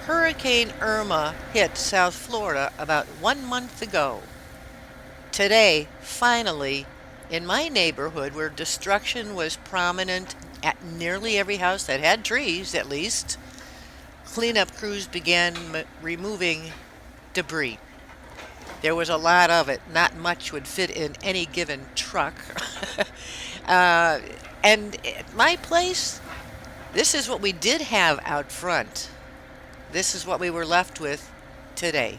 Hurricane Irma hit South Florida about 1 month ago. Today, finally, in my neighborhood where destruction was prominent at nearly every house that had trees, at least, cleanup crews began removing debris. There was a lot of it. Not much would fit in any given truck. uh, and at my place, this is what we did have out front. This is what we were left with today.